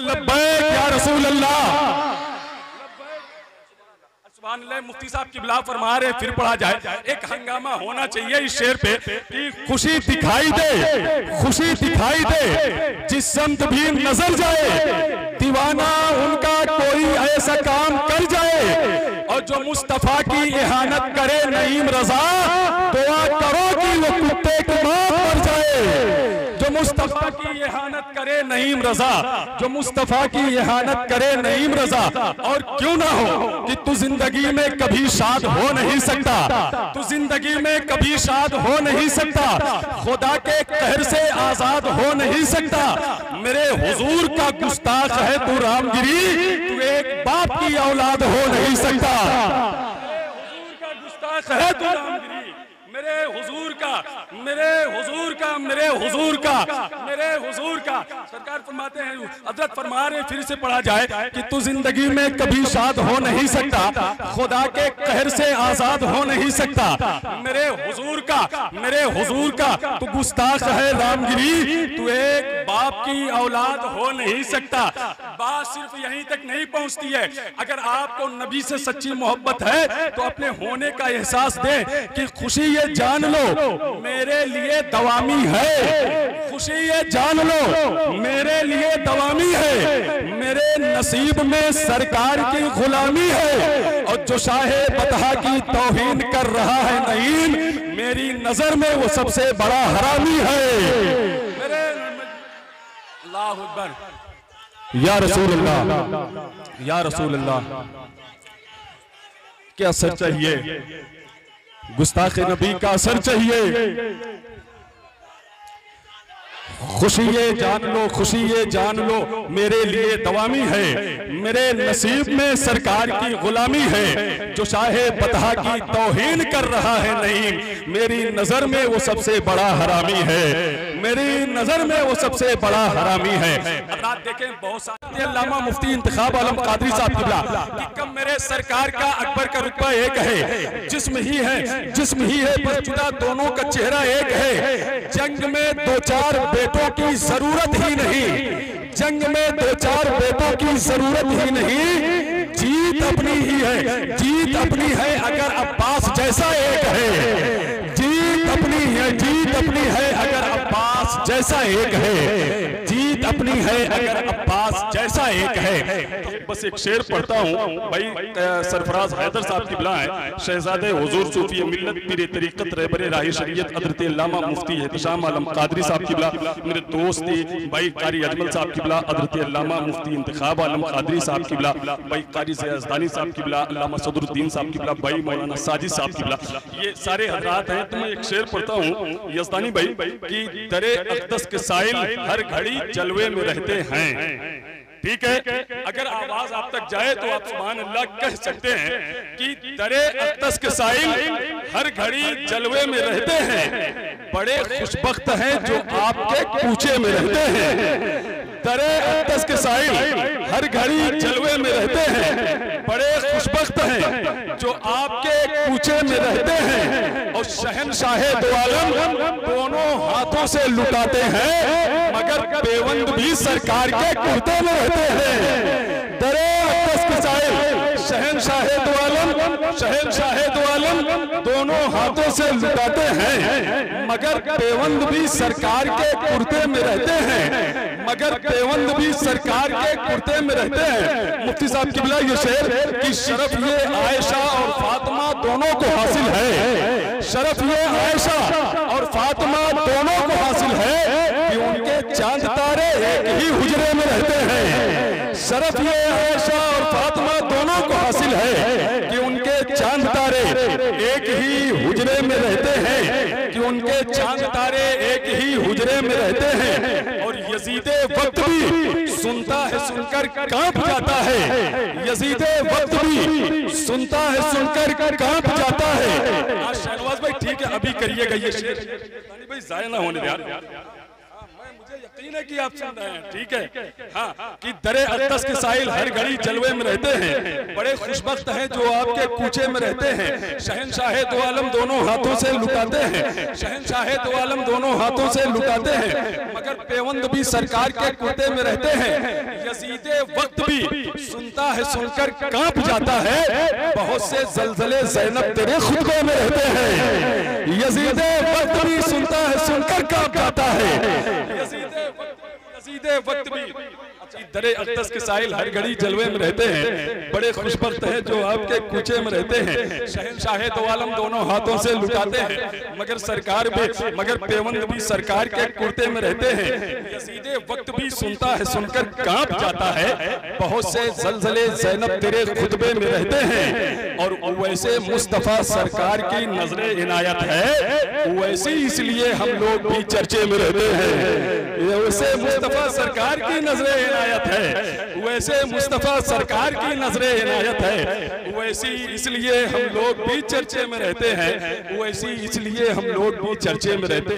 लब्बैक या रसूल अल्लाह। सुभान अल्लाह। मुफ्ती साहब किबला फरमा रहे, फिर पढ़ा जाए। एक हंगामा होना चाहिए इस शेर पे कि खुशी दिखाई दे, खुशी दिखाई दे जिस समत भी नजर जाए, दीवाना उनका कोई ऐसा काम कर जाए, और जो मुस्तफा की इहानत करे नईम रजा, दुआ करो कि वो कुत्ते की मौत मर जाए। जो मुस्तफा की इहानत करे नईम रजा, जो मुस्तफा की इहानत करे नईम रजा, और क्यों ना हो कि तू जिंदगी में कभी शाद हो नहीं सकता, तू जिंदगी में कभी शाद हो नहीं सकता, खुदा के कहर से आजाद हो नहीं सकता। मेरे हुजूर का गुस्ताख है तू रामगिरी, तू एक बाप की औलाद हो नहीं सकता। हुजूर का गुस्ताख है तू रामगिरी, मेरे हुजूर का, मेरे हुजूर का, मेरे हुजूर का, मेरे हुजूर का। सरकार फरमाते हैं, हजरत फरमा रहे, फिर से पढ़ा जाए कि तू जिंदगी में कभी शाद हो नहीं सकता, खुदा के कहर से आजाद हो नहीं सकता। मेरे हुजूर का, मेरे हुजूर का तू गुस्ताख है रामगिरी, तू एक बाप की औलाद हो नहीं सकता। बात सिर्फ यहीं तक नहीं पहुंचती है। अगर आपको नबी से सच्ची मोहब्बत है तो अपने होने का एहसास दें कि खुशी ये जान लो मेरे लिए दवामी है, खुशी ये जान लो मेरे लिए दवामी है, मेरे नसीब में सरकार की गुलामी है, और जो शाहे बतहा की तौहीन कर रहा है नईम, मेरी नजर में वो सबसे बड़ा हरामी है। मेरे अल्लाह अकबर या रसूल अल्लाह, या रसूल अल्लाह। क्या असर चाहिए, गुस्ताखे नबी का असर चाहिए। खुशी ये जान लो, खुशी ये जान लो मेरे लिए दवामी है, मेरे नसीब में सरकार की गुलामी है, जो शाहे बतहा की तौहीन कर रहा है नईम, मेरी नजर में वो सबसे बड़ा हरामी है, मेरी नजर में वो सबसे बड़ा हरामी है। आप देखें बहुत सारे अल्लामा मुफ्ती इंतखाब आलम कादरी साहब किबला कि कब मेरे सरकार का अकबर का रुतबा एक है, जिस्म ही है, जिस्म ही है बस जुदा दोनों का चेहरा एक है, जंग में दो चार बेटों की जरूरत ही नहीं, जंग में दो चार बेटों की जरूरत ही नहीं, जीत अपनी ही है, जीत अपनी है अगर अब्बास जैसा एक है, जीत अपनी है, जीत अपनी है अगर अब्बास जैसा एक है, जीत अपनी है अगर अब्बास जैसा एक है। तो बस एक शेर पढ़ता हूँ भाई, सरफराज हैदर साहब की बिला है, शहजादे हुजूर सूफी मिल्लत पीर तरीकत रहबर राही शरीयत हजरत अल्लामा मुफ्ती एहतशाम आलम कादरी साहब की बिला, मेरे दोस्त भाई कारी अजमल साहब की बिला, हजरत अल्लामा मुफ्ती इंतखाब आलम कादरी साहब की बिला, भाई कारी ज़ियादानी साहब की बिला, अल्लामा सदरुद्दीन साहब की बिला, भाई मौलाना साजिद साहब की बिला, ये सारे हजरात हैं। तो मैं एक शेर पढ़ता हूँ यज़दानी भाई कि दरे अक़दस के साइल हर घड़ी जलवे में रहते हैं। ठीक है, अगर आवाज आप तक जाए तो आप सुभान अल्लाह कह सकते हैं कि दरे अक़दस के साइल हर घड़ी जलवे में रहते हैं, बड़े खुशबख्त हैं जो आपके कूचे में रहते हैं। दरे अक़दस के साइल हर घड़ी जलवे में रहते हैं, बड़े खुशबख्त हैं जो आपके कूचे में रहते हैं, और शहनशाहे दो आलम दोनों हाथों से लुटाते हैं, मगर बेवंद भी सरकार के कुर्ते में रहते हैं। दरे अक़दस के साइल शहनशाहे दो आलम, शहनशाहे दो आलम दोनों हाथों से लुटाते हैं, मगर बेवंद भी सरकार के कुर्ते में रहते हैं, मगर बेवंद भी सरकार के कुर्ते में रहते हैं। मुफ्ती साहब की बिला ये शेर कि शरफ ये आयशा और फातिमा दोनों को हासिल है, शरफ ये आयशा और फातिमा दोनों को हासिल है कि उनके चांद तारे एक ही हुजरे में रहते हैं। शरफ ये आयशा और फातिमा दोनों को हासिल है कि उनके चांद तारे एक ही हुजरे में रहते हैं, कि उनके चांद तारे एक ही हुजरे में रहते हैं। और यजीदे वक्त भी सुनता है सुनकर कांप जाता है, यजीदे वक्त भी सुनता है सुनकर कांप जाता है। शहनवाज भाई ठीक है, अभी करिएगा ये शेर भाई, जाया ना होने यार, मुझे सीने की आप सुन रहे हैं, ठीक है। हाँ, कि दरे अतस के साहिल हर घड़ी जलवे में रहते हैं, बड़े खुशबख्त हैं जो आपके कूचे में रहते हैं। शहनशाहे दो आलम दोनों हाथों से लुटाते हैं, शहनशाहे दो आलम दोनों हाथों से लुटाते हैं, मगर पेवंद भी सरकार के कुर्ते में रहते हैं। यजीदे वक्त भी सुनता है, सुनकर कांप जाता है, बहुत से जलजले ज़ैनब तेरे खुतबे में रहते हैं। यजीदे वक्त भी सुनता है, सुनकर कांप जाता है। यजीदे वक्त भी दरे अतस के साहिल हर घड़ी जलवे में रहते हैं, बड़े खुशबख्त हैं जो आपके कूचे में रहते हैं। शहनशाहे दो आलम दोनों हाथों से लुटाते हैं, मगर पेवंद भी सरकार के कुर्ते में रहते हैं। यजीदे वक्त भी सुनता है, सुनकर कांप जाता है, बहुत से जलजले ज़ैनब तेरे खुतबे में रहते हैं। और वैसे मुस्तफ़ा सरकार की नजरे इनायत है, वैसे इसलिए हम लोग भी चर्चे में रहते हैं। वैसे मुस्तफ़ा सरकार की नजरे इनायत है, वैसे मुस्तफ़ा सरकार की नजरे इनायत है, वैसी इसलिए हम लोग भी चर्चे में रहते हैं, वैसी इसलिए हम लोग भी चर्चे में रहते हैं।